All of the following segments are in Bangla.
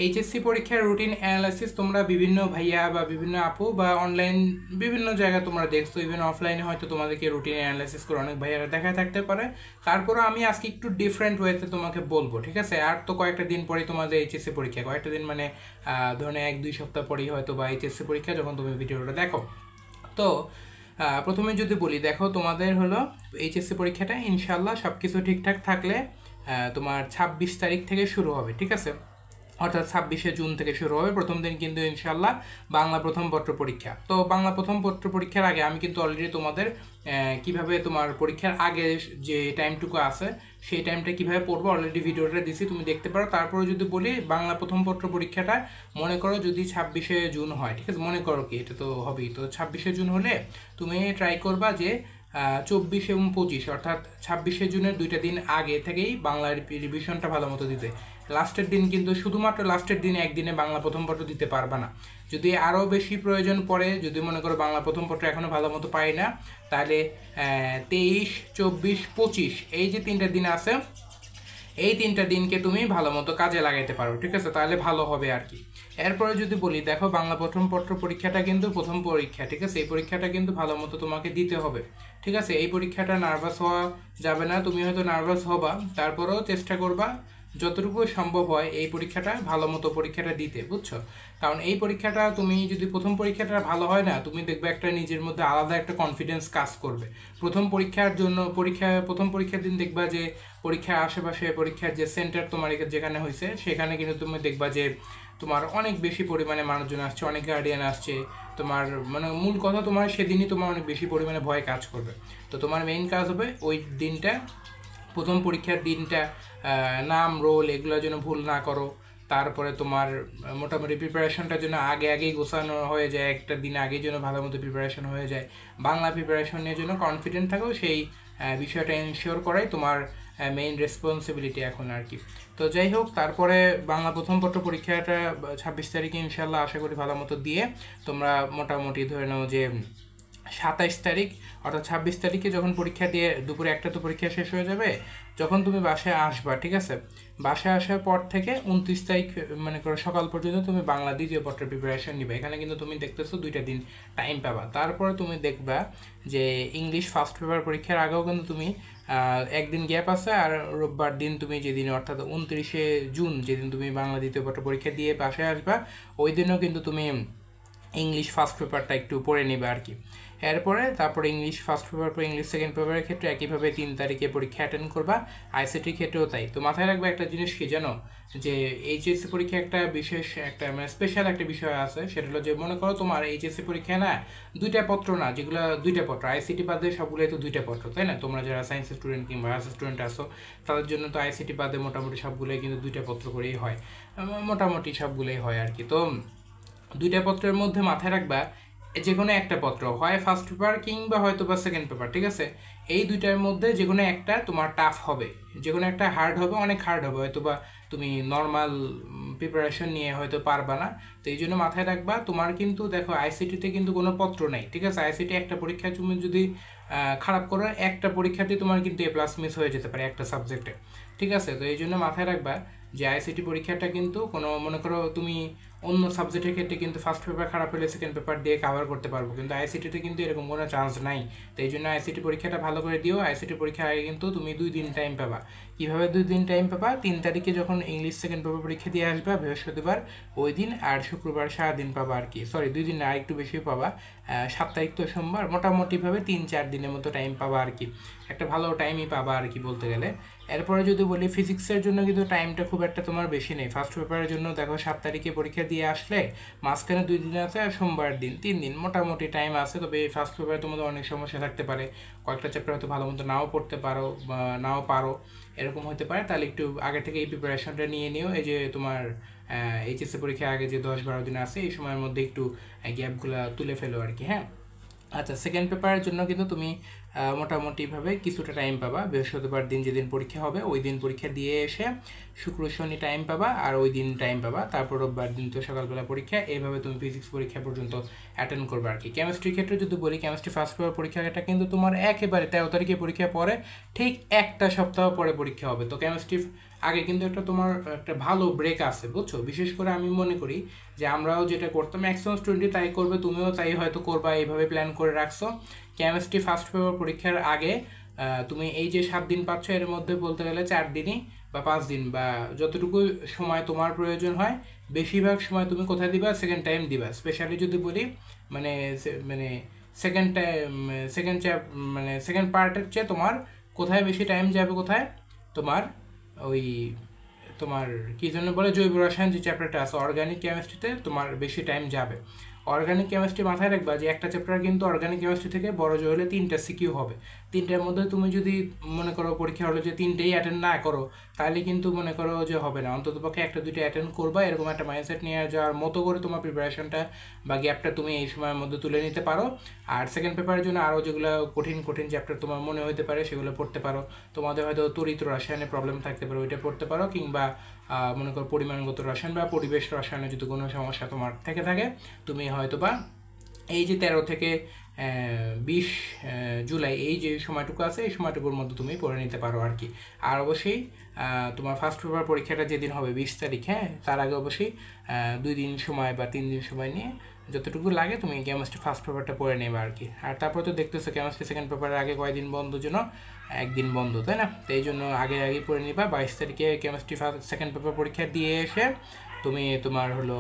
এইচএসসি পরীক্ষার রুটিন অ্যানালাইসিস তোমরা বিভিন্ন ভাইয়া বা বিভিন্ন আপু বা অনলাইন বিভিন্ন জায়গায় তোমরা দেখছো, ইভেন অফলাইনে হয়তো তোমাদেরকে রুটিন অ্যানালাইসিস করে অনেক ভাইয়ারা দেখা থাকতে পারে। তারপরে আমি আজকে একটু ডিফারেন্ট ওয়েতে তোমাকে বলবো, ঠিক আছে? আর তো কয়েকটা দিন পরেই তোমাদের এইচএসসি পরীক্ষা, কয়েকটা দিন মানে ধরুন 1-2 সপ্তাহ পরেই হয়তো বা এইচএসসি পরীক্ষা, যখন তুমি ভিডিওটা দেখো। তো প্রথমে যদি বলি, দেখো তোমাদের হলো এইচএসসি পরীক্ষাটা ইনশাল্লাহ সব কিছু ঠিকঠাক থাকলে তোমার 26 তারিখ থেকে শুরু হবে, ঠিক আছে? অর্থাৎ 26শে জুন থেকে শুরু হবে। প্রথম দিন কিন্তু ইনশাল্লাহ বাংলা প্রথম পত্র পরীক্ষা। তো বাংলা প্রথম পত্র পরীক্ষার আগে আমি কিন্তু অলরেডি তোমাদের কিভাবে তোমার পরীক্ষার আগে যে টাইমটুকু আছে সেই টাইমটা কিভাবে পড়বো অলরেডি ভিডিওটা দিছি, তুমি দেখতে পারো। তারপরে যদি বলি বাংলা প্রথম পত্র পরীক্ষাটা মনে করো যদি 26শে জুন হয়, ঠিক আছে? মনে করো কি, এটা তো হবেই। তো 26শে জুন হলে তুমি ট্রাই করবা যে 24 এবং 25 অর্থাৎ 26শে জুনের 2টা দিন আগে থেকেই বাংলার রিভিশনটা ভালো মতো দিতে। লাস্টের দিন কিন্তু শুধুমাত্র লাস্টের দিন একদিনে বাংলা প্রথম পত্র দিতে পারবে না। যদি আরও বেশি প্রয়োজন পড়ে, যদি মনে করো বাংলা প্রথম পত্র এখনও ভালো মতো পাই না, তাহলে 23, 24, 25 এই যে 3টা দিন আছে, এই 3টা দিনকে তুমি ভালো মতো কাজে লাগাইতে পারো, ঠিক আছে? তাহলে ভালো হবে আর কি। এরপরে যদি বলি, দেখো বাংলা প্রথম পত্র পরীক্ষাটা কিন্তু প্রথম পরীক্ষা, ঠিক আছে? এই পরীক্ষাটা কিন্তু ভালো মতো তোমাকে দিতে হবে, ঠিক আছে? এই পরীক্ষাটা নার্ভাস হওয়া যাবে না। তুমি হয়তো নার্ভাস হবা, তারপরেও চেষ্টা করবা যতটুকু সম্ভব হয় এই পরীক্ষাটা ভালো মতো পরীক্ষাটা দিতে, বুঝছো? কারণ এই পরীক্ষাটা তুমি যদি প্রথম পরীক্ষাটা ভালো হয় না, তুমি দেখবে একটা নিজের মধ্যে আলাদা একটা কনফিডেন্স কাজ করবে। প্রথম পরীক্ষার জন্য প্রথম পরীক্ষার দিন দেখবা যে পরীক্ষার আশেপাশে পরীক্ষার যে সেন্টার তোমার যেখানে হয়েছে সেখানে কিন্তু তুমি দেখবা যে তোমার অনেক বেশি পরিমাণে মানুষজন আসছে, অনেক গার্ডিয়ান আসছে। তোমার মানে মূল কথা, তোমার সেদিনই তোমার অনেক বেশি পরিমাণে ভয় কাজ করবে। তো তোমার মেইন কাজ হবে ওই দিনটা, প্রথম পরীক্ষার দিনটা নাম রোল এগুলো যেন ভুল না করো। তারপরে তোমার মোটামুটি প্রিপারেশনটার জন্য আগেই গোছানো হয়ে যায়, একটা দিন আগেই যেন ভালো মতো প্রিপারেশন হয়ে যায়। বাংলা প্রিপারেশন নিয়ে জন্য কনফিডেন্ট থাকো, সেই বিষয়টা এনশিওর করাই তোমার মেইন রেসপন্সিবিলিটি এখন আর কি। তো যাই হোক, তারপরে বাংলা প্রথম পত্র পরীক্ষাটা 26 তারিখে ইনশাল্লাহ আশা করি ভালো মতো দিয়ে তোমরা মোটামুটি ধরে নাও যে 27 তারিখ অর্থাৎ 26 তারিখে যখন পরীক্ষা দিয়ে দুপুরে 1টা তো পরীক্ষা শেষ হয়ে যাবে, যখন তুমি বাসায় আসবা, ঠিক আছে? বাসায় আসার পর থেকে 29 তারিখ মনে করো সকাল পর্যন্ত তুমি বাংলা দ্বিতীয় পত্রের প্রিপারেশন নিবে। এখানে কিন্তু তুমি দেখতেছো 2টা দিন টাইম পাবা। তারপরে তুমি দেখবা যে ইংলিশ ফার্স্ট পেপার পরীক্ষার আগেও কিন্তু তুমি একদিন গ্যাপ আছে, আর রোববার দিন তুমি যেদিন অর্থাৎ 29শে জুন যেদিন তুমি বাংলা দ্বিতীয় পত্র পরীক্ষা দিয়ে বাসায় আসবা, ওই দিনও কিন্তু তুমি ইংলিশ ফার্স্ট পেপারটা একটু পড়ে নেবে আর কি। এরপরে তারপরে ইংলিশ ফার্স্ট পেপার পর ইংলিশ সেকেন্ড পেপারের ক্ষেত্রে একইভাবে 3 তারিখে পরীক্ষা অ্যাটেন্ড করবা। আইসিটির ক্ষেত্রেও তাই। তো মাথায় রাখবে একটা জিনিস কি জানো, যে এইচএসসি পরীক্ষা একটা বিশেষ একটা মানে স্পেশাল একটা বিষয় আছে। সেটা হলো যে মনে করো তোমার এইচএসসি পরীক্ষায় না 2টা পত্র না, যেগুলো 2টা পত্র আইসিটি বাদে সবগুলোই তো 2টা পত্র, তাই না? তোমরা যারা সায়েন্স স্টুডেন্ট কিংবা আর্টস স্টুডেন্ট আসো তাদের জন্য তো আইসিটি বাদে মোটামুটি সবগুলোই কিন্তু 2টা পত্র করেই হয়, মোটামুটি সবগুলোই হয় আর কি। তো 2টা পত্রের মধ্যে মাথায় রাখবা যে কোনো একটা পত্র হয় ফার্স্ট পেপার কিংবা হয়তো বা সেকেন্ড পেপার, ঠিক আছে? এই 2টার মধ্যে যে কোনো একটা তোমার টাফ হবে, যে কোনো একটা হার্ড হবে, অনেক হার্ড হবে, হয়তো বা তুমি নর্মাল প্রিপারেশন নিয়ে হয়তো পারবা না। তো এই জন্য মাথায় রাখবা, তোমার কিন্তু দেখো আইসিটিতে কিন্তু কোনো পত্র নাই, ঠিক আছে? আইসিটি একটা পরীক্ষায় তুমি যদি খারাপ করো, একটা পরীক্ষাতে তোমার কিন্তু A+ মিস হয়ে যেতে পারে একটা সাবজেক্টে, ঠিক আছে? তো এই জন্য মাথায় রাখবা যে আইসিটি পরীক্ষাটা কিন্তু কোনো মনে করো তুমি অন্য সাবজেক্টের ক্ষেত্রে কিন্তু ফার্স্ট পেপার খারাপ হলে সেকেন্ড পেপার দিয়ে কভার করতে পারবো, কিন্তু আইসিটিতে কিন্তু এরকম কোনো চান্স নাই। তো এই জন্য আইসিটি পরীক্ষাটা ভালো করে দিও। আইসিটি পরীক্ষার আগে কিন্তু তুমি 2 দিন টাইম পাবা। কীভাবে 2 দিন টাইম পাবা? 3 তারিখে যখন ইংলিশ সেকেন্ড পেপার পরীক্ষা দিয়ে আসবা বৃহস্পতিবার ওই দিন, আর শুক্রবার সারাদিন পাবা আর কি। সরি 2 দিন না, একটু বেশি পাবা। 7 তারিখ তো সোমবার, মোটামুটিভাবে 3-4 দিনের মতো টাইম পাবা আর কি। একটা ভালো টাইমই পাবা আর কি বলতে গেলে। এরপরে যদি বলি ফিজিক্সের জন্য কিন্তু টাইমটা খুব একটা তোমার বেশি নেই। ফার্স্ট পেপারের জন্য দেখো 7 তারিখে পরীক্ষা দিয়ে আসলে মাঝখানে 2 দিন আছে, আর সোমবার দিন 3 দিন মোটামুটি টাইম আছে। তবে এই ফার্স্ট পেপারে তোমাদের অনেক সমস্যা থাকতে পারে, কয়েকটা চ্যাপ্টার হয়তো ভালো মতো নাও পড়তে পারো বা নাও পারো, এরকম হতে পারে। তাহলে একটু আগে থেকে এই প্রিপারেশনটা নিয়ে নিও। এই যে তোমার এইচএসসি পরীক্ষার আগে যে 10-12 দিন আছে, এই সময়ের মধ্যে একটু গ্যাপগুলো তুলে ফেলো আর কি। হ্যাঁ, আচ্ছা, সেকেন্ড পেপারের জন্য কিন্তু তুমি মোটামুটিভাবে কিছুটা টাইম পাবা। বৃহস্পতিবার দিন যেদিন পরীক্ষা হবে ওই দিন পরীক্ষা দিয়ে এসে শুক্র শনি টাইম পাবা, আর ওই দিন টাইম পাবা। তারপর রোববার দিন তো সকালবেলা পরীক্ষা। এইভাবে তুমি ফিজিক্স পরীক্ষা পর্যন্ত অ্যাটেন্ড করবে আর কি। কেমিস্ট্রির ক্ষেত্রে যদি বলি, কেমিস্ট্রি ফার্স্ট পেপার পরীক্ষাটা কিন্তু তোমার একেবারে 13 তারিখে পরীক্ষা পরে ঠিক একটা সপ্তাহ পরে পরীক্ষা হবে। তো কেমিস্ট্রি আগে কিন্তু একটা তোমার একটা ভালো ব্রেক আছে, বুঝছো? বিশেষ করে আমি মনে করি যে আমরাও যেটা করতাম, ম্যাক্সিমাম স্টুডেন্টই তাই করবে, তুমিও তাই হয়তো করবা, এইভাবে প্ল্যান করে রাখছো। কেমিস্ট্রি ফার্স্ট পেপার পরীক্ষার আগে তুমি এই যে 7 দিন পাচ্ছ, এর মধ্যে বলতে গেলে 4 দিনই বা 5 দিন বা যতটুকু সময় তোমার প্রয়োজন হয়, বেশিরভাগ সময় তুমি কোথায় দিবা? সেকেন্ড টাইম দিবা। স্পেশালি যদি বলি মানে মানে সেকেন্ড টাইম, মানে সেকেন্ড পার্টের চেয়ে তোমার কোথায় বেশি টাইম যাবে? কোথায়? তোমার ওই তোমার কী জন্য বলে জৈব রসায়ন যে চ্যাপ্টারটা আছে অর্গানিক কেমিস্ট্রিতে তোমার বেশি টাইম যাবে। অর্গানিক কেমিস্ট্রি মাথায় রাখবা যে একটা চ্যাপ্টার কিন্তু অর্গানিক কেমিস্ট্রি থেকে বড় জোর হলে 3টা সিকিউ হবে। 3টার মধ্যে তুমি যদি মনে করো পরীক্ষা হলো যে 3টেই অ্যাটেন্ড না করো, তাহলে কিন্তু মনে করো যে হবে না, অন্তত পক্ষে 1-2টা অ্যাটেন্ড করবা। এরকম একটা মাইন্ডসেট নিয়ে যাওয়ার মতো করে তোমার প্রিপারেশনটা বা গ্যাপটা তুমি এই সময়ের মধ্যে তুলে নিতে পারো। আর সেকেন্ড পেপারের জন্য আরও যেগুলো কঠিন কঠিন চ্যাপ্টার তোমার মনে হতে পারে সেগুলো পড়তে পারো। তোমাদের হয়তো তড়িৎ রসায়নে প্রবলেম থাকতে পারে, ওইটা পড়তে পারো। কিংবা মনে করো পরিমাণগত রসায়ন বা পরিবেশ রসায়নে যদি কোনো সমস্যা তোমার থেকে থাকে, তুমি হয়তো বা এই যে 13 থেকে 20 জুলাই এই যে সময়টুকু আছে, এই সময়টুকুর মধ্যে তুমি পড়ে নিতে পারো আর কি। আর অবশ্যই তোমার ফার্স্ট পেপার পরীক্ষাটা যেদিন হবে 20 তারিখ, হ্যাঁ, তার আগে অবশ্যই 2 দিন সময় বা 3 দিন সময় নিয়ে যতটুকু লাগে তুমি কেমিস্ট্রি ফার্স্ট পেপারটা পড়ে নেবে আর কি। আর তারপর তো দেখতেছো কেমিস্ট্রি সেকেন্ড পেপারের আগে কয়দিন বন্ধ, জন্য 1 দিন বন্ধ, তাই না? তো এই জন্য আগে পড়ে নিবা। 22 তারিখে কেমিস্ট্রি সেকেন্ড পেপার পরীক্ষা দিয়ে এসে তুমি তোমার হলো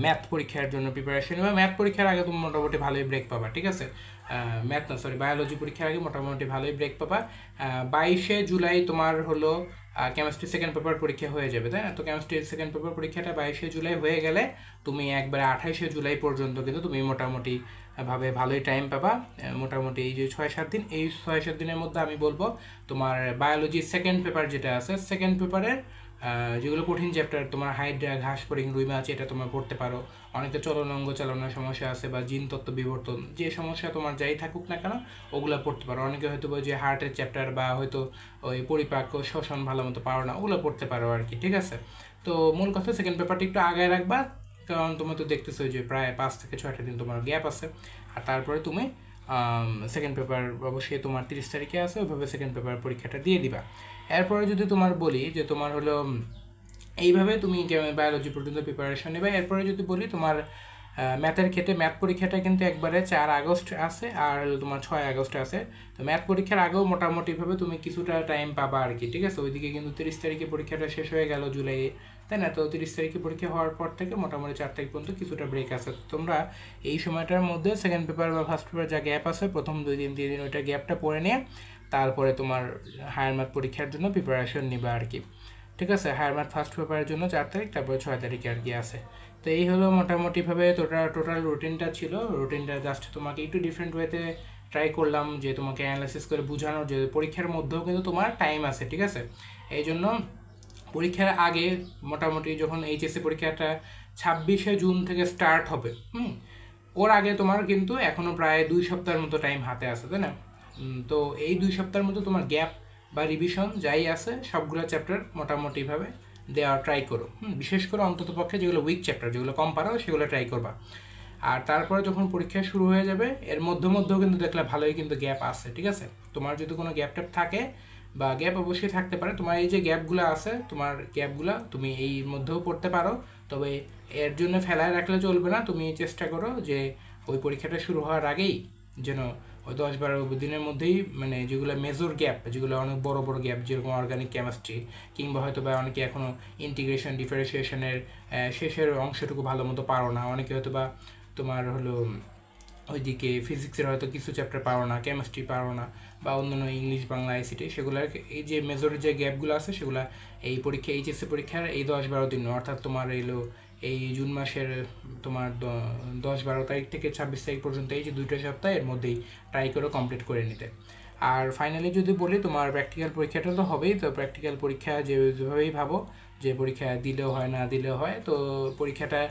ম্যাথ পরীক্ষার জন্য প্রিপারেশন নেবে। ম্যাথ পরীক্ষার আগে তুমি মোটামুটি ভালোই ব্রেক পাবা, ঠিক আছে? বায়োলজি পরীক্ষার আগে মোটামুটি ভালোই ব্রেক পাবা। 22শে জুলাই তোমার হলো কেমিস্ট্রি সেকেন্ড পেপার পরীক্ষা হয়ে যাবে, তাই না? তো কেমিস্ট্রি সেকেন্ড পেপার পরীক্ষাটা 22শে জুলাই হয়ে গেলে তুমি একবারে 28শে জুলাই পর্যন্ত কিন্তু তুমি মোটামুটি ভাবে ভালোই টাইম পাবা। মোটামুটি এই যে 6-7 দিন, এই 6-7 দিনের মধ্যে আমি বলবো তোমার বায়োলজি সেকেন্ড পেপার যেটা আছে, সেকেন্ড পেপারের যেগুলো কঠিন চ্যাপ্টার, তোমার হাইড্রা, ঘাস ফড়িং, রুই মাছ, এটা তোমার পড়তে পারো। অনেকে চলনাঙ্গ চালনার সমস্যা আছে বা জিন তত্ত্ব বিবর্তন, যে সমস্যা তোমার যাই থাকুক না কেন ওগুলো পড়তে পারো। অনেকে হয়তো যে হার্টের চ্যাপ্টার বা হয়তো ওই পরিপাক ও শ্বসন ভালো মতো পারো না, ওগুলো পড়তে পারো আর কি, ঠিক আছে? তো মূল কথা সেকেন্ড পেপারটা একটু আগায় রাখবা, কারণ তুমি তো দেখতেছো যে প্রায় 5 থেকে 6টা দিন তোমার গ্যাপ আছে। আর তারপরে তুমি সেকেন্ড পেপার অবশ্যই তোমার 30 তারিখে আছে, ওইভাবে সেকেন্ড পেপার পরীক্ষাটা দিয়ে দিবা। এরপরে যদি তোমার বলি যে তোমার হলো এইভাবে তুমি বায়োলজি পর্যন্ত প্রিপারেশন নেবে। এরপরে যদি বলি তোমার ম্যাথের ক্ষেত্রে, ম্যাথ পরীক্ষাটা কিন্তু একবারে 4 আগস্ট আছে আর তোমার 6 আগস্ট আছে। তো ম্যাথ পরীক্ষার আগেও মোটামুটিভাবে তুমি কিছুটা টাইম পাবা আর কি, ঠিক আছে? ওইদিকে কিন্তু 30 তারিখে পরীক্ষাটা শেষ হয়ে গেল জুলাইয়ে, তাই না? তো 30 তারিখে পরীক্ষা হওয়ার পর থেকে মোটামুটি 4 তারিখ পর্যন্ত কিছুটা ব্রেক আছে। তোমরা এই সময়টার মধ্যে সেকেন্ড পেপার বা ফার্স্ট পেপার যা গ্যাপ আছে, প্রথম 2 দিন 3 দিন ওইটা গ্যাপটা পড়ে নিয়ে তারপরে তোমার হায়ার ম্যাথ পরীক্ষার জন্য প্রিপারেশন নিবা আর কি, ঠিক আছে? হায়ার ম্যাথ ফার্স্ট পেপারের জন্য 4 তারিখ, তারপরে 6 তারিখে আর কি আছে। তো এই হলো মোটামুটিভাবে টোটাল রুটিনটা ছিল। রুটিনটা জাস্ট তোমাকে একটু ডিফারেন্ট ওয়েতে ট্রাই করলাম যে তোমাকে অ্যানালাইসিস করে বোঝানোর, যে পরীক্ষার মধ্যেও কিন্তু তোমার টাইম আছে, ঠিক আছে? এই জন্য পরীক্ষার আগে মোটামুটি যখন এইচএসসি পরীক্ষাটা 26শে জুন থেকে স্টার্ট হবে, ওর আগে তোমার কিন্তু এখনও প্রায় 2 সপ্তাহের মতো টাইম হাতে আছে, তাই না? তো এই 2 সপ্তাহের মতো তোমার গ্যাপ বা রিভিশন যাই আছে সবগুলো চ্যাপ্টার মোটামুটিভাবে দেওয়ার ট্রাই করো। বিশেষ করে অন্তত পক্ষে যেগুলো উইক চ্যাপ্টার, যেগুলো কম পারো, সেগুলো ট্রাই করবা। আর তারপরে যখন পরীক্ষা শুরু হয়ে যাবে, এর মধ্যেও কিন্তু দেখলে ভালোই কিন্তু গ্যাপ আছে, ঠিক আছে? তোমার যদি কোনো গ্যাপ ট্যাপ থাকে, বা গ্যাপ অবশ্যই থাকতে পারে, তোমার এই যে গ্যাপগুলো আছে, তোমার গ্যাপগুলো তুমি এই মধ্যেও পড়তে পারো। তবে এর জন্য ফেলায় রাখলে চলবে না, তুমি চেষ্টা করো যে ওই পরীক্ষাটা শুরু হওয়ার আগেই যেন ওই 10-12 দিনের মধ্যেই, মানে যেগুলো মেজর গ্যাপ, যেগুলো অনেক বড় বড় গ্যাপ, যেরকম অর্গানিক কেমিস্ট্রি কিংবা হয়তো বা অনেকে এখনও ইন্টিগ্রেশন ডিফারেন্সিয়েশনের শেষের অংশটুকু ভালো মতো পারো না, অনেকে হয়তো বা তোমার হলো ওইদিকে ফিজিক্সের হয়তো কিছু চ্যাপ্টার পারো না, কেমিস্ট্রি পারো না, বা অন্যান্য ইংলিশ, বাংলা, আইসিটি, সেগুলোর এই যে মেজরের যে গ্যাপগুলো আছে সেগুলো এই পরীক্ষা, এইচএসসি পরীক্ষার এই 10-12 দিন, অর্থাৎ তোমার এই জুন মাসের তোমার 10-12 তারিখ থেকে 26 তারিখ পর্যন্ত এই যে 2টা সপ্তাহ, এর মধ্যেই ট্রাই করে কমপ্লিট করে নিতে। আর ফাইনালি যদি বলি তোমার প্র্যাকটিক্যাল পরীক্ষাটা তো হবেই। তো প্র্যাকটিক্যাল পরীক্ষা যেভাবেই ভাবো যে পরীক্ষা দিলেও হয় না দিলেও হয়, তো পরীক্ষাটা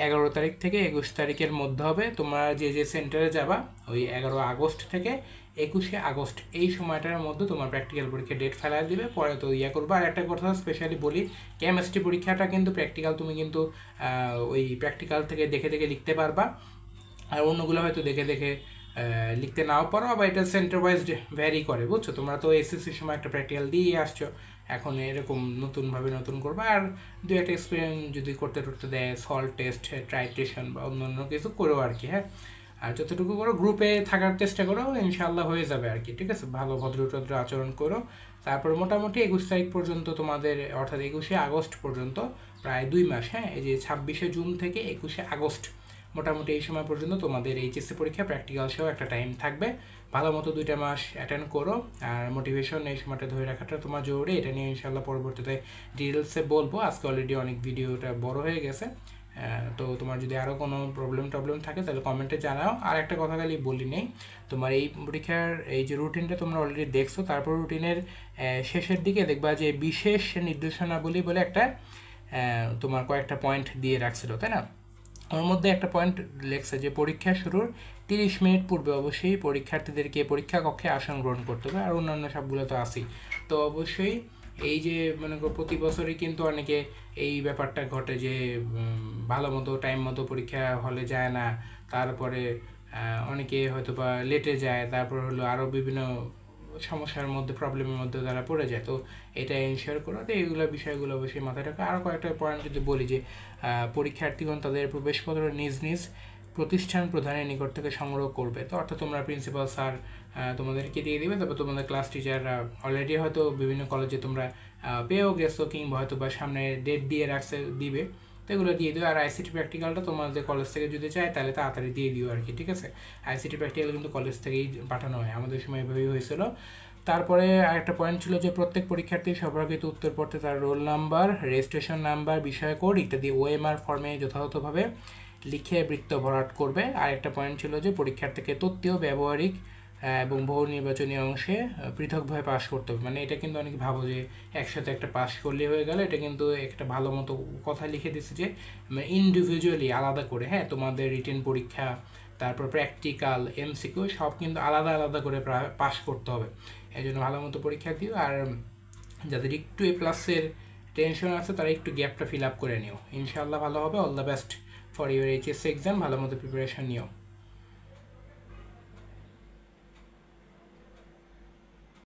11 তারিখ থেকে 21 তারিখের মধ্যে হবে। তোমরা যে সেন্টারে যাবা, ওই 11 আগস্ট থেকে 21শে আগস্ট এই সময়টার মধ্যে তোমার প্র্যাকটিক্যাল পরীক্ষা ডেট ফেলাই দিবে, পরে তো করবা। আর একটা কথা স্পেশালি বলি, কেমিস্ট্রি পরীক্ষাটা কিন্তু প্র্যাকটিক্যাল তুমি কিন্তু ওই প্র্যাকটিক্যাল থেকে দেখে দেখে লিখতে পারবা, আর অন্যগুলো হয়তো দেখে দেখে লিখতে নাও পারো, বা এটা সেন্টার ওয়াইজ ভ্যারি করে, বুঝছো? তোমরা তো এসএসসির সময় একটা প্র্যাকটিক্যাল দিয়ে আসছো, এখন এরকম নতুনভাবে নতুন করবা, আর দু একটা এক্সপেরিমেন্ট যদি করতে দেয়, সল্ট টেস্ট, ট্রাইটেশন বা অন্য কিছু করো আর কি। হ্যাঁ, আর যতটুকু করো গ্রুপে থাকার চেষ্টা করো, ইনশাল্লাহ হয়ে যাবে আর কি। ঠিক আছে, ভালো ভদ্র আচরণ করো। তারপর মোটামুটি 21 তারিখ পর্যন্ত তোমাদের, অর্থাৎ 21শে আগস্ট পর্যন্ত প্রায় 2 মাস। হ্যাঁ, এই যে 26শে জুন থেকে 21শে আগস্ট মোটামুটি এই সময় পর্যন্ত তোমাদের এইচএসসি পরীক্ষা প্র্যাকটিক্যাল সহ একটা টাইম থাকবে। ভালো মতো 2টা মাস অ্যাটেন্ড করো। আর মোটিভেশন এই সময়টা ধরে রাখাটা তোমার জরুরি। এটা নিয়ে ইনশাল্লাহ পরবর্তীতে ডিটেলসে বলবো। আজকে অলরেডি অনেক ভিডিওটা বড় হয়ে গেছে। তো তোমার যদি আরও কোনো প্রবলেম থাকে তাহলে কমেন্টে জানাও। আর একটা কথা খালি বলি নেই, তোমার এই পরীক্ষার এই যে রুটিনটা তোমরা অলরেডি দেখছো, তারপর রুটিনের শেষের দিকে দেখবা যে বিশেষ নির্দেশনাবলী বলে একটা তোমার কয়েকটা পয়েন্ট দিয়ে রাখছিল, তাই না? ওর মধ্যে একটা পয়েন্ট লেখছে যে পরীক্ষা শুরুর 30 মিনিট পূর্বে অবশ্যই পরীক্ষার্থীদেরকে পরীক্ষা কক্ষে আসন গ্রহণ করতে হবে। আর অন্যান্য সবগুলো তো আসি। তো অবশ্যই এই যে মনে করো প্রতি বছরই কিন্তু অনেকে এই ব্যাপারটা ঘটে যে ভালো মতো টাইম মতো পরীক্ষা হলে যায় না, তারপরে অনেকে হয়তো বা লেটে যায়, তারপর হলো আরও বিভিন্ন সমস্যার মধ্যে, প্রবলেমের মধ্যে তারা পড়ে যায়। তো এটা এনশিওর করো। তো এইগুলো বিষয়গুলো অবশ্যই মাথায় রাখো। আরও কয়েকটা পয়েন্ট যদি বলি যে পরীক্ষার্থীগণ তাদের প্রবেশপত্র নিজ নিজ প্রতিষ্ঠান প্রধানের নিকট থেকে সংগ্রহ করবে। তো অর্থাৎ তোমরা প্রিন্সিপাল স্যার তোমাদেরকে দিয়ে দেবে, তারপর তোমাদের ক্লাস টিচাররা অলরেডি হয়তো বিভিন্ন কলেজে তোমরা পেয়েও গেছো, কিংবা হয়তো বা সামনে ডেট দিয়ে রাখছে, দিবে। তো এগুলো দিয়ে দিও। আর আইসিটি প্র্যাকটিক্যালটা তোমাদের কলেজ থেকে যদি চায় তাহলে তাড়াতাড়ি দিয়ে দিও আর কি। ঠিক আছে, আইসিটি প্র্যাকটিক্যাল কিন্তু কলেজ থেকেই পাঠানো হয়, আমাদের সময় এভাবেই হয়েছিল। তারপরে আরেকটা পয়েন্ট ছিল যে প্রত্যেক পরীক্ষার্থীর সর্বাগত উত্তরপত্রে তার রোল নাম্বার, রেজিস্ট্রেশন নাম্বার, বিষয় কোড ইত্যাদি ওএমআর ফর্মে যথাযথভাবে লিখে বৃত্ত ভরাট করবে। আর একটা পয়েন্ট ছিল যে পরীক্ষার্থীকে তত্ত্বীয়, ব্যবহারিক এবং বহু নির্বাচনী অংশে পৃথকভাবে পাশ করতে হবে। মানে এটা কিন্তু অনেকে ভাবো যে একসাথে একটা পাশ করলে হয়ে গেল, এটা কিন্তু একটা ভালো মতো কথা লিখে দিচ্ছে যে ইন্ডিভিজুয়ালি আলাদা করে। হ্যাঁ, তোমাদের রিটেন পরীক্ষা, তারপর প্র্যাকটিক্যাল, এমসিকিউ সব কিন্তু আলাদা আলাদা করে পাশ করতে হবে। এই জন্য ভালো মতো পরীক্ষা দিও। আর যাদের একটু A+-এর টেনশন আছে তারা একটু গ্যাপটা ফিল আপ করে নিও, ইনশাআল্লাহ ভালো হবে। All the best for your HSC exam. ভালো মতো প্রিপারেশন নিও।